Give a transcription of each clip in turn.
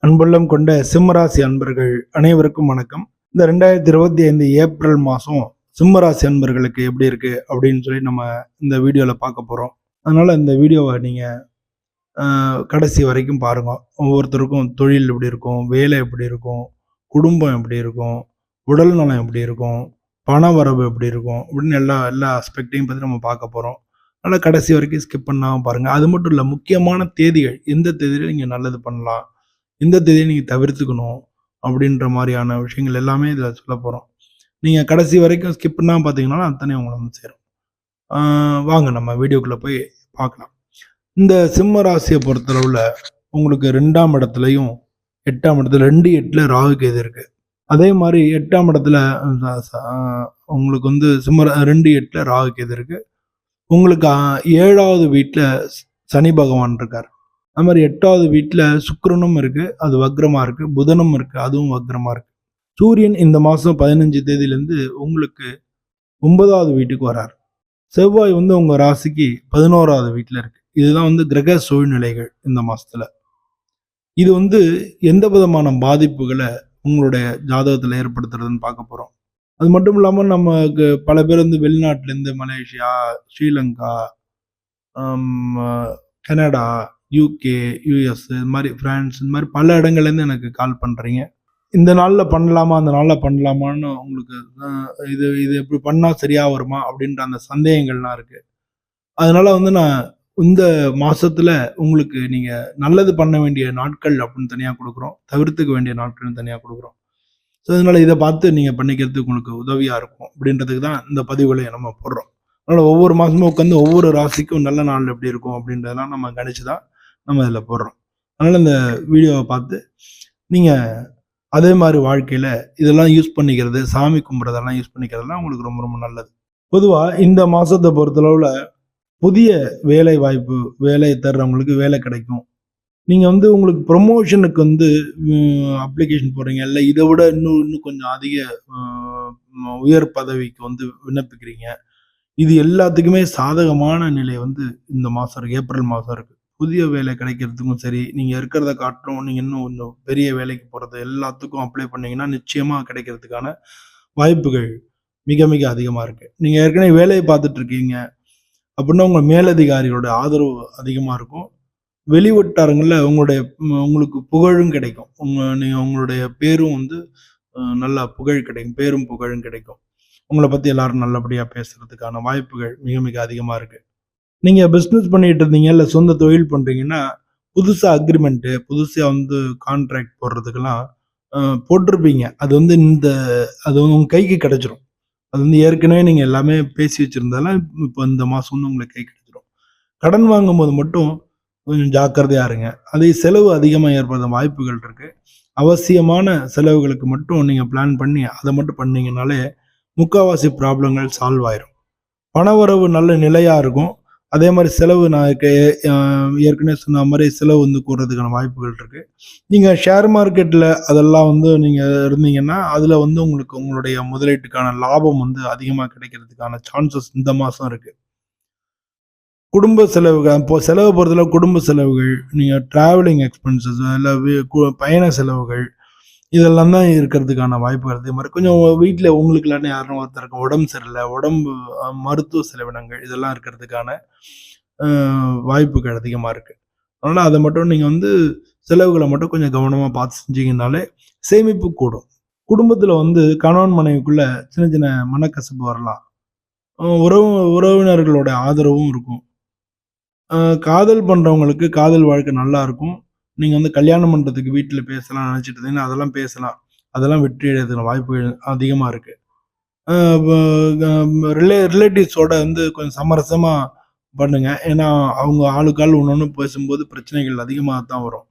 அன்புள்ளம் கொண்ட சிம்மராசி அன்பர்கள் அனைவருக்கும் வணக்கம். இந்த 2025 ஏப்ரல் மாதம் சிம்மராசி அன்பர்களுக்கு எப்படி இருக்கு அப்படின்னு சொல்லி நம்ம இந்த வீடியோவில் பார்க்க போகிறோம். அதனால இந்த வீடியோவை நீங்கள் கடைசி வரைக்கும் பாருங்க. ஒவ்வொருத்தருக்கும் தொழில் எப்படி இருக்கும், வேலை எப்படி இருக்கும், குடும்பம் எப்படி இருக்கும், உடல் நலம் எப்படி இருக்கும், பண வரவு எப்படி இருக்கும் அப்படின்னு எல்லா எல்லா ஆஸ்பெக்டையும் பற்றி நம்ம பார்க்க போகிறோம். அதனால் கடைசி வரைக்கும் ஸ்கிப் பண்ணாமல் பாருங்கள். அது மட்டும் இல்லை, முக்கியமான தேதிகள் எந்த தேதியில் நீங்கள் நல்லது பண்ணலாம், இந்த தேதியை நீங்கள் தவிர்த்துக்கணும் அப்படின்ற மாதிரியான விஷயங்கள் எல்லாமே இதில் சொல்ல போகிறோம். நீங்கள் கடைசி வரைக்கும் ஸ்கிப் பண்ணாமல் பார்த்தீங்கன்னா அத்தனை உங்களை வந்து சேரும். வாங்க நம்ம வீடியோக்குள்ளே போய் பார்க்கலாம். இந்த சிம்ம ராசியை பொறுத்தளவில் உங்களுக்கு 2ஆம் இடத்துலையும் 8ஆம் இடத்துல 2-8 ராகு கேது இருக்குது. அதே மாதிரி 8ஆம் இடத்துல உங்களுக்கு வந்து 2-8 ராகு கேது இருக்குது. உங்களுக்கு 7வது வீட்டில் சனி பகவான் இருக்கார். அது மாதிரி 8வது வீட்டில் சுக்கிரனும் இருக்கு, அது வக்ரமா இருக்கு. புதனும் இருக்கு, அதுவும் வக்ரமா இருக்கு. சூரியன் இந்த மாதம் 15 தேதியிலேருந்து உங்களுக்கு 9வது வீட்டுக்கு வரார். செவ்வாய் வந்து உங்க ராசிக்கு 11வது வீட்டில் இருக்கு. இதுதான் வந்து கிரக சூழ்நிலைகள் இந்த மாசத்துல. இது வந்து எந்த விதமான பாதிப்புகளை உங்களுடைய ஜாதகத்தில் ஏற்படுத்துறதுன்னு பார்க்க போறோம். அது மட்டும் இல்லாமல் நமக்கு பல பேர் வந்து வெளிநாட்டிலேருந்து Malaysia, Sri Lanka, Canada, UK, US, இது மாதிரி ஃப்ரான்ஸ், இந்த மாதிரி பல இடங்கள்லேருந்து எனக்கு கால் பண்ணுறீங்க. இந்த நாளில் பண்ணலாமா, அந்த நாளில் பண்ணலாமான்னு உங்களுக்கு இது இது எப்படி பண்ணால் சரியாக வருமா அப்படின்ற அந்த சந்தேகங்கள்லாம் இருக்குது. அதனால் வந்து நான் இந்த மாதத்தில் உங்களுக்கு நீங்கள் நல்லது பண்ண வேண்டிய நாட்கள் அப்படின்னு தனியாக கொடுக்குறோம், தவிர்த்துக்க வேண்டிய நாட்கள்னு தனியாக கொடுக்குறோம். ஸோ அதனால் இதை பார்த்து நீங்கள் பண்ணிக்கிறதுக்கு உங்களுக்கு உதவியாக இருக்கும் அப்படின்றதுக்கு தான் இந்த பதிவுகளை நம்ம போடுறோம். அதனால் ஒவ்வொரு மாதமும் உட்காந்து ஒவ்வொரு ராசிக்கும் நல்ல நாள் எப்படி இருக்கும் அப்படின்றதெல்லாம் நம்ம கணிச்சு தான் நம்ம இதில் போடுறோம். அதனால் இந்த வீடியோவை பார்த்து நீங்கள் அதே மாதிரி வாழ்க்கையில் இதெல்லாம் யூஸ் பண்ணிக்கிறது, சாமி கும்பிட்றதெல்லாம் யூஸ் பண்ணிக்கிறதெல்லாம் உங்களுக்கு ரொம்ப ரொம்ப நல்லது. பொதுவாக இந்த மாதத்தை பொறுத்தளவில் புதிய வேலை வாய்ப்பு, வேலை தர்றவங்களுக்கு வேலை கிடைக்கும். நீங்கள் வந்து உங்களுக்கு ப்ரொமோஷனுக்கு வந்து அப்ளிகேஷன் போடுறீங்க, இல்லை இதை விட இன்னும் கொஞ்சம் அதிக உயர் பதவிக்கு வந்து விண்ணப்பிக்கிறீங்க. இது எல்லாத்துக்குமே சாதகமான நிலை வந்து இந்த மாதம் இருக்குது, ஏப்ரல் மாதம் இருக்குது. புதிய வேலை கிடைக்கிறதுக்கும் சரி, நீங்கள் இருக்கிறத காட்டும் நீங்கள் இன்னும் கொஞ்சம் பெரிய வேலைக்கு போகிறது எல்லாத்துக்கும் அப்ளை பண்ணிங்கன்னா நிச்சயமாக கிடைக்கிறதுக்கான வாய்ப்புகள் மிக மிக அதிகமாக இருக்குது. நீங்கள் ஏற்கனவே வேலையை பார்த்துட்ருக்கீங்க அப்படின்னா உங்கள் மேலதிகாரிகளோட ஆதரவு அதிகமாக இருக்கும். வெளிவட்டாரங்களில் உங்களுக்கு புகழும் கிடைக்கும். நீங்கள் உங்களுடைய பேரும் வந்து நல்லா புகழ் கிடைக்கும், பேரும் புகழும் கிடைக்கும். உங்களை பற்றி எல்லாரும் நல்லபடியாக பேசுகிறதுக்கான வாய்ப்புகள் மிக மிக அதிகமாக இருக்குது. நீங்கள் பிஸ்னஸ் பண்ணிகிட்டு இருந்தீங்க, இல்லை சொந்த தொழில் பண்ணுறீங்கன்னா புதுசாக அக்ரிமெண்ட்டு, புதுசாக வந்து கான்ட்ராக்ட் போடுறதுக்கெல்லாம் போட்டிருப்பீங்க. அது வந்து அது உங்கள் கைக்கு கிடச்சிரும். அது வந்து ஏற்கனவே நீங்கள் எல்லாமே பேசி வச்சுருந்தாலும் இப்போ இந்த மாதம் வந்து உங்களுக்கு கை கிடச்சிரும். கடன் வாங்கும்போது மட்டும் கொஞ்சம் ஜாக்கிரதையாக இருங்க. அதே செலவு அதிகமாக ஏற்படுற வாய்ப்புகள் இருக்குது. அவசியமான செலவுகளுக்கு மட்டும் நீங்கள் பிளான் பண்ணி அதை மட்டும் பண்ணிங்கனாலே முக்கால்வாசி ப்ராப்ளங்கள் சால்வ் ஆயிரும். பணவரவு நல்ல நிலையாக இருக்கும். அதே மாதிரி செலவு நான் ஏற்கனவே சொன்ன மாதிரி செலவு வந்து கூடுறதுக்கான வாய்ப்புகள் இருக்குது. நீங்கள் ஷேர் மார்க்கெட்டில் அதெல்லாம் வந்து நீங்கள் இருந்தீங்கன்னா அதில் வந்து உங்களுக்கு உங்களுடைய முதலீட்டுக்கான லாபம் வந்து அதிகமாக கிடைக்கிறதுக்கான சான்சஸ் இந்த மாதம் இருக்குது. குடும்ப செலவுகள், இப்போ செலவு பொறுத்தளவு குடும்ப செலவுகள், நீங்கள் ட்ராவலிங் எக்ஸ்பென்சஸ், இல்லை பயண செலவுகள், இதெல்லாம் தான் இருக்கிறதுக்கான வாய்ப்புகள். அதே மாதிரி கொஞ்சம் வீட்டில் உங்களுக்கு இல்லாட்டி யாரும் ஒருத்தருக்கு உடம்பு சரியில்லை, மருத்துவ செலவினங்கள் இதெல்லாம் இருக்கிறதுக்கான வாய்ப்புகள் அதிகமாக இருக்குது. அதனால் அதை மட்டும் நீங்கள் வந்து செலவுகளை மட்டும் கொஞ்சம் கவனமாக பார்த்து செஞ்சீங்கன்னாலே சேமிப்பு கூடும். குடும்பத்தில் வந்து கணவன் மனைவிக்குள்ள சின்ன சின்ன மனக்கசப்பு வரலாம். உறவினர்களோட ஆதரவும் இருக்கும். காதல் பண்ணுறவங்களுக்கு காதல் வாழ்க்கை நல்லா இருக்கும். நீங்கள் வந்து கல்யாணம் பண்ணுறதுக்கு வீட்டில் பேசலாம் நினச்சிட்டு இருந்தீங்கன்னா அதெல்லாம் பேசலாம். அதெல்லாம் வெற்றி அடைகிறதுக்கான வாய்ப்புகள் அதிகமாக இருக்குது. ரிலேட்டிவ்ஸோட வந்து கொஞ்சம் சமரசமாக பண்ணுங்க. ஏன்னா அவங்க ஆளுக்கால் ஒன்று பேசும்போது பிரச்சனைகள் அதிகமாக தான் வரும்.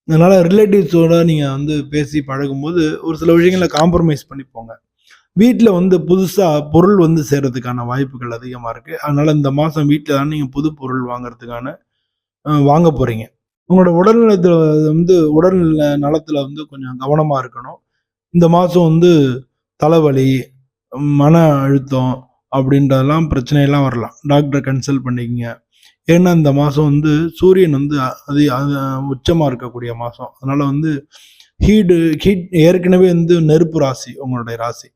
அதனால் ரிலேட்டிவ்ஸோட நீங்கள் வந்து பேசி பழகும்போது ஒரு சில விஷயங்களை காம்ப்ரமைஸ் பண்ணி போங்க. வீட்டில் வந்து புதுசாக பொருள் வந்து சேர்றதுக்கான வாய்ப்புகள் அதிகமாக இருக்குது. அதனால் இந்த மாதம் வீட்டில் தான் நீங்கள் புது பொருள் வாங்க போகிறீங்க. உங்களோட உடல் நலத்தில் வந்து கொஞ்சம் கவனமாக இருக்கணும். இந்த மாதம் வந்து தலைவலி, மன அழுத்தம் அப்படின்றதெல்லாம் பிரச்சனையெல்லாம் வரலாம். டாக்டரை கன்சல்ட் பண்ணிக்கங்க. ஏன்னா இந்த மாதம் வந்து சூரியன் வந்து அது உச்சமாக இருக்கக்கூடிய மாதம். அதனால் வந்து ஹீட் ஏற்கனவே வந்து நெருப்பு ராசி உங்களுடைய ராசி.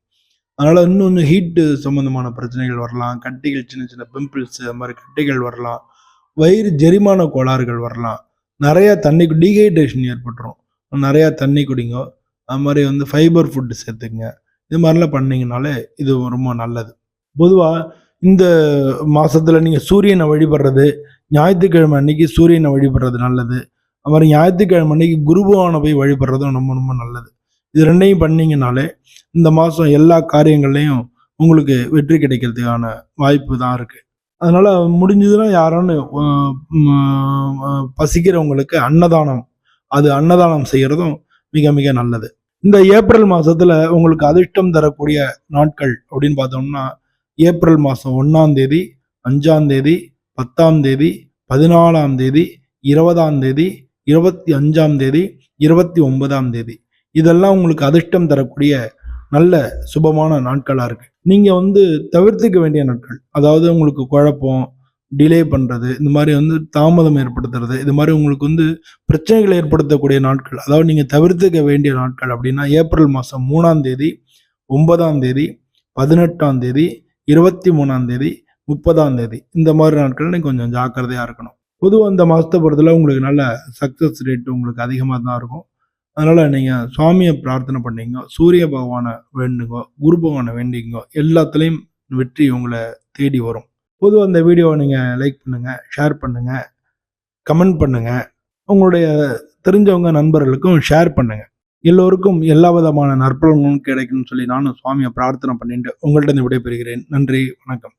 அதனால் இன்னொன்று ஹீட்டு சம்மந்தமான பிரச்சனைகள் வரலாம். கட்டிகள், சின்ன சின்ன பிம்பிள்ஸ், அது மாதிரி கட்டிகள் வரலாம். வயிறு ஜெரிமான கோளாறுகள் வரலாம். நிறையா தண்ணி டீஹைட்ரேஷன் ஏற்பட்டுரும். நிறையா தண்ணி குடிங்க. அது மாதிரி வந்து ஃபைபர் ஃபுட்டு சேர்த்துக்குங்க. இது மாதிரிலாம் பண்ணிங்கனாலே இது ரொம்ப நல்லது. பொதுவாக இந்த மாதத்தில் நீங்கள் சூரியனை வழிபடுறது, ஞாயிற்றுக்கிழமை அன்னைக்கு சூரியனை வழிபடுறது நல்லது. அது மாதிரி ஞாயிற்றுக்கிழமை அன்னைக்கு குரு பகவானை போய் வழிபடுறதும் ரொம்ப ரொம்ப நல்லது. இது ரெண்டையும் பண்ணீங்கனாலே இந்த மாதம் எல்லா காரியங்கள்லையும் உங்களுக்கு வெற்றி கிடைக்கிறதுக்கான வாய்ப்பு தான் இருக்குது. அதனால் முடிஞ்சதுன்னா யாரான்னு பசிக்கிறவங்களுக்கு அன்னதானம் செய்கிறதும் மிக மிக நல்லது. இந்த ஏப்ரல் மாதத்தில் உங்களுக்கு அதிர்ஷ்டம் தரக்கூடிய நாட்கள் அப்படின்னு பார்த்தோம்னா, ஏப்ரல் மாதம் 1ஆம் தேதி, 5ஆம் தேதி, 10ஆம் தேதி, 14ஆம் தேதி, 20ஆம் தேதி, 25ஆம் தேதி, 29ஆம் தேதி. இதெல்லாம் உங்களுக்கு அதிர்ஷ்டம் தரக்கூடிய நல்ல சுபமான நாட்களாக இருக்குது. நீங்கள் வந்து தவிர்த்துக்க வேண்டிய நாட்கள், அதாவது உங்களுக்கு குழப்பம், டிலே பண்ணுறது, இந்த மாதிரி வந்து தாமதம் ஏற்படுத்துறது, இது மாதிரி உங்களுக்கு வந்து பிரச்சனைகளை ஏற்படுத்தக்கூடிய நாட்கள், அதாவது நீங்கள் தவிர்த்துக்க வேண்டிய நாட்கள் அப்படின்னா ஏப்ரல் மாதம் 3ஆம் தேதி, 9ஆம் தேதி, 18ஆம் தேதி, 23ஆம் தேதி, 30ஆம் தேதி, இந்த மாதிரி நாட்கள் நீங்கள் கொஞ்சம் ஜாக்கிரதையாக இருக்கணும். பொதுவாக இந்த மாதத்தை பொறுத்தல உங்களுக்கு நல்ல சக்ஸஸ் ரேட் உங்களுக்கு அதிகமாக தான் இருக்கும். அதனால் நீங்கள் சுவாமியை பிரார்த்தனை பண்ணிங்க, சூரிய பகவானை வேண்டுங்க, குரு பகவானை வேண்டிங்க, எல்லாத்துலேயும் வெற்றி உங்களை தேடி வரும். பொதுவாக அந்த வீடியோவை நீங்கள் லைக் பண்ணுங்கள், ஷேர் பண்ணுங்கள், கமெண்ட் பண்ணுங்கள், உங்களுடைய தெரிஞ்சவங்க நண்பர்களுக்கும் ஷேர் பண்ணுங்கள். எல்லோருக்கும் எல்லா விதமான நற்பலன்களும் கிடைக்கும்னு சொல்லி நானும் சுவாமியை பிரார்த்தனை பண்ணிட்டு உங்கள்கிட்ட விடைபெறுகிறேன். நன்றி, வணக்கம்.